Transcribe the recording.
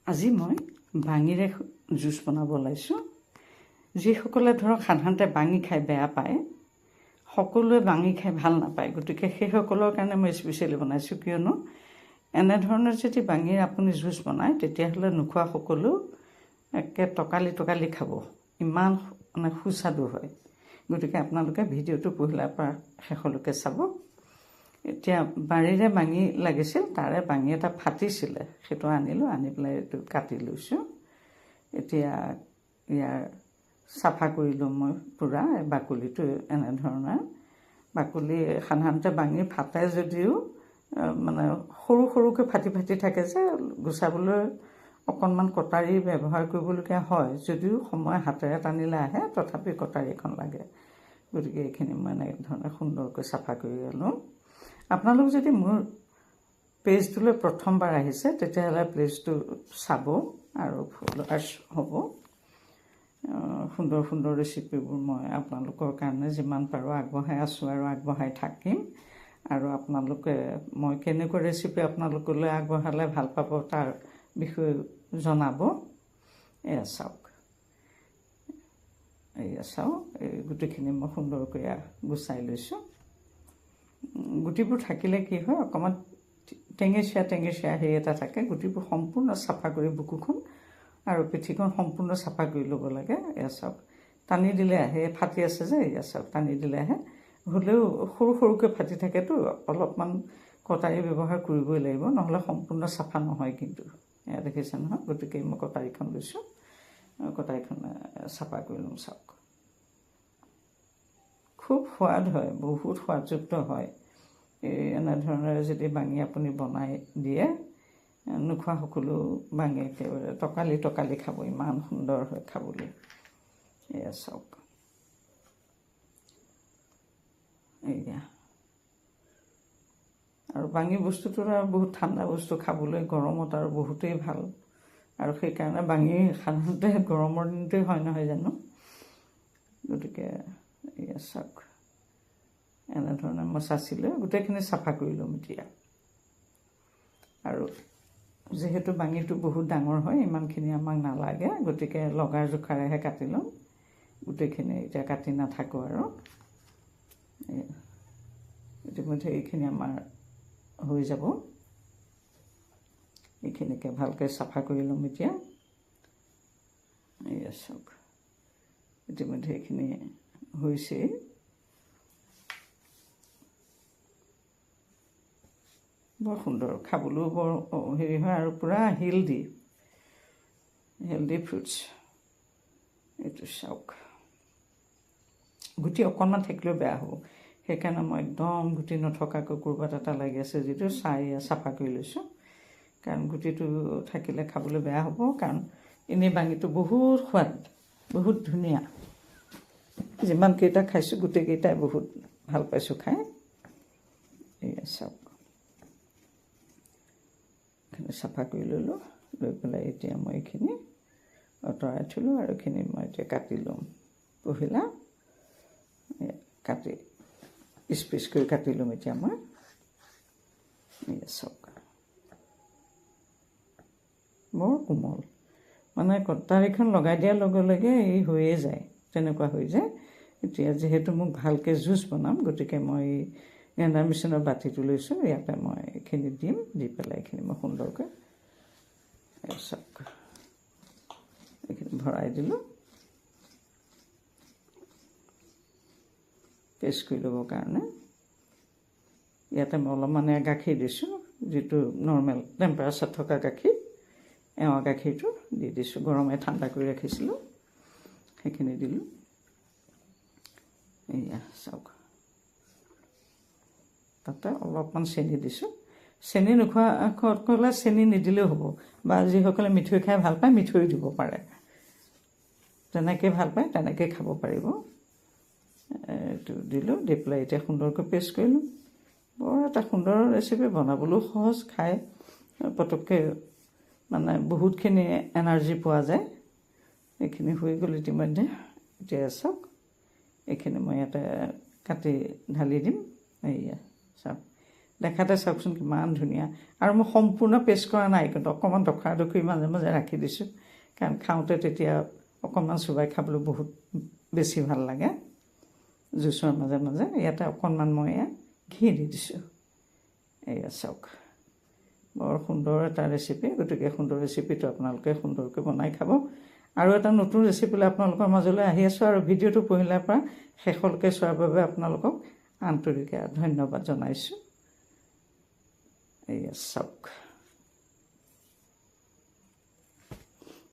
আজি মই বাঙিৰে জুচ বনাব ওলাইছোঁ। যিসকলে ধৰক সাধাৰণতে বাঙি খাই বেয়া পায়, সকলোৱে বাঙি খাই ভাল নাপায়, গতিকে সেইসকলৰ কাৰণে মই স্পেচিয়েলি বনাইছোঁ। কিয়নো এনেধৰণৰ যদি বাঙিৰ আপুনি জুচ বনায়, তেতিয়াহ'লে নোখোৱা সকলেও একে টকালি টকালি খাব, ইমান মানে সুস্বাদু হয়। গতিকে আপোনালোকে ভিডিঅ'টো পহিলাৰ পৰা শেষলৈকে চাব। এতিয়া বাৰীৰে বাঙি লাগিছিল, তাৰে বাঙি এটা ফাটিছিলে, সেইটো আনিলোঁ, আনি পেলাই এইটো কাটি লৈছোঁ। এতিয়া ইয়াৰ চাফা কৰিলোঁ মই পূৰা বাকলিটো। এনেধৰণৰ বাকলি সাধাৰণতে বাঙি ফাটে যদিও মানে সৰু সৰুকৈ ফাটি ফাটি থাকে যে, গুচাবলৈ অকণমান কটাৰী ব্যৱহাৰ কৰিবলগীয়া হয়। যদিও সময় হাতেৰে টানিলে আহে, তথাপি কটাৰী এখন লাগে। গতিকে এইখিনি মই এনেধৰণে সুন্দৰকৈ চাফা কৰি লওঁ। আপোনালোক যদি মোৰ পেজটোলৈ প্ৰথমবাৰ আহিছে, তেতিয়াহ'লে পেজটো চাব আৰু ফলোৱাৰ্ছ হ'ব। সুন্দৰ সুন্দৰ ৰেচিপিবোৰ মই আপোনালোকৰ কাৰণে যিমান পাৰোঁ আগবঢ়াই আছোঁ আৰু আগবঢ়াই থাকিম। আৰু আপোনালোকে মই কেনেকুৱা ৰেচিপি আপোনালোকলৈ আগবঢ়ালে ভাল পাব তাৰ বিষয়ে জনাব। এয়া চাওক, এয়া চাওক, এই গোটেইখিনি মই সুন্দৰকৈ গুচাই লৈছোঁ। গুটিবোৰ থাকিলে কি হয়, অকণমান টেঙেচীয়া হেৰি এটা থাকে। গুটিবোৰ সম্পূৰ্ণ চাফা কৰি বুকুখন আৰু পিঠিখন সম্পূৰ্ণ চাফা কৰি ল'ব লাগে। এয়া চাওক, টানি দিলে আহে, ফাটি আছে যে, এয়া চাওক, টানি দিলে আহে। হ'লেও সৰু সৰুকৈ ফাটি থাকেতো, অলপমান কটাৰী ব্যৱহাৰ কৰিবই লাগিব, নহ'লে সম্পূৰ্ণ চাফা নহয় কিন্তু। এয়া দেখিছে নহয়। গতিকে মই কটাৰীখন লৈছোঁ, কটাৰীখন চাফা কৰি ল'ম। চাওক, খুব সোৱাদ হয়, বহুত সোৱাদযুক্ত হয়। এনেধৰণেৰে যদি বাঙি আপুনি বনাই দিয়ে, নোখোৱা সকলো বাঙি একেবাৰে টকালি টকালি খাব, ইমান সুন্দৰ হয় খাবলৈ। এয়া চাওক, এয়া। আৰু বাঙি বস্তুটো আৰু বহুত ঠাণ্ডা বস্তু, খাবলৈ গৰমত আৰু বহুতেই ভাল। আৰু সেইকাৰণে বাঙি সাধাৰণতে গৰমৰ দিনতেই হয়, নহয় জানো? গতিকে এয়া চাওক, এনেধৰণে মই চাচিলৈ গোটেইখিনি চাফা কৰি ল'ম এতিয়া। আৰু যিহেতু বাঙিটো বহুত ডাঙৰ হয়, ইমানখিনি আমাক নালাগে, গতিকে লগাৰ জোখাৰেহে কাটি ল'ম। গোটেইখিনি এতিয়া কাটি নাথাকোঁ আৰু। ইতিমধ্যে এইখিনি আমাৰ হৈ যাব। এইখিনিকে ভালকৈ চাফা কৰি ল'ম এতিয়া। এয়া চাওক, ইতিমধ্যে এইখিনি হৈছেই। বৰ সুন্দৰ, খাবলৈও বৰ হেৰি হয় আৰু পূৰা হেল্ডি ফ্ৰুটছ। এইটো চাওক, গুটি অকণমান থাকিলেও বেয়া হ'ব, সেইকাৰণে মই একদম গুটি নথকাকৈ ক'ৰবাত এটা লাগি আছে যিটো চাফা কৰি লৈছোঁ। কাৰণ গুটিটো থাকিলে খাবলৈ বেয়া হ'ব, কাৰণ এনেই বাঙিটো বহুত সোৱাদ, বহুত ধুনীয়া। যিমানকেইটা খাইছোঁ গোটেইকেইটাই বহুত ভাল পাইছোঁ খাই। এয়া চাওক, এইখিনি চাফা কৰি ল'লোঁ, লৈ পেলাই এতিয়া মই এইখিনি আঁতৰাই থ'লোঁ আৰু এইখিনি মই এতিয়া কাটি ল'ম। পহিলা কাটি পিচ কৰি কাটি ল'ম এতিয়া মই। এয়া চাওক, বৰ কোমল, মানে কটাৰীখন লগাই দিয়াৰ লগে লগে এই হৈয়ে যায়, তেনেকুৱা হৈ যায়। এতিয়া যিহেতু মোক ভালকৈ জুচ বনাম, গতিকে মই গ্ৰাইণ্ডাৰ মেচিনৰ বাতিটো লৈছোঁ, ইয়াতে মই এইখিনি দিম, দি পেলাই এইখিনি মই সুন্দৰকৈ চাওক এইখিনি ভৰাই দিলোঁ পেষ্ট কৰি ল'বৰ কাৰণে। ইয়াতে মই অলপমান গাখীৰ দিছোঁ, যিটো নৰ্মেল টেম্পাৰেচাৰ থকা গাখীৰ, এৱা গাখীৰটো দি দিছোঁ, গৰমে ঠাণ্ডা কৰি ৰাখিছিলোঁ, সেইখিনি দিলোঁ। এয়া চাওক, তাতে অলপমান চেনি দিছোঁ। চেনি নোখোৱাসকলে চেনি নিদিলেও হ'ব, বা যিসকলে মিঠৈ খাই ভাল পায় মিঠৈ দিব পাৰে, যেনেকৈ ভাল পায় তেনেকৈ খাব পাৰিব। এইটো দিলোঁ, দি পেলাই এতিয়া সুন্দৰকৈ পেষ্ট কৰিলোঁ। বৰ এটা সুন্দৰ ৰেচিপি, বনাবলৈও সহজ, খাই পটককৈ মানে বহুতখিনি এনাৰ্জি পোৱা যায়। এইখিনি হৈ গ'ল ইতিমধ্যে। এতিয়া চাওক, এইখিনি মই ইয়াতে কাটি ঢালি দিম। এয়া চাওক, দেখাতে চাওকচোন কিমান ধুনীয়া। আৰু মই সম্পূৰ্ণ পেষ্ট কৰা নাই, কিন্তু অকণমান দখৰি মাজে মাজে ৰাখি দিছোঁ, কাৰণ খাওঁতে তেতিয়া অকণমান চোবাই খাবলৈ বহুত বেছি ভাল লাগে। জুচৰ মাজে মাজে ইয়াতে অকণমান মই ঘি দি দিছোঁ। এয়া চাওক, বৰ সুন্দৰ এটা ৰেচিপি। গতিকে সুন্দৰ ৰেচিপিটো আপোনালোকে সুন্দৰকৈ বনাই খাব। আৰু এটা নতুন ৰেচিপিলৈ আপোনালোকৰ মাজলৈ আহি আছোঁ, আৰু ভিডিঅ'টো পহিলাৰ পৰা শেষলৈকে চোৱাৰ বাবে আপোনালোকক আন্তৰিক ধন্যবাদ জনাইছোঁ। এয়া চাওক।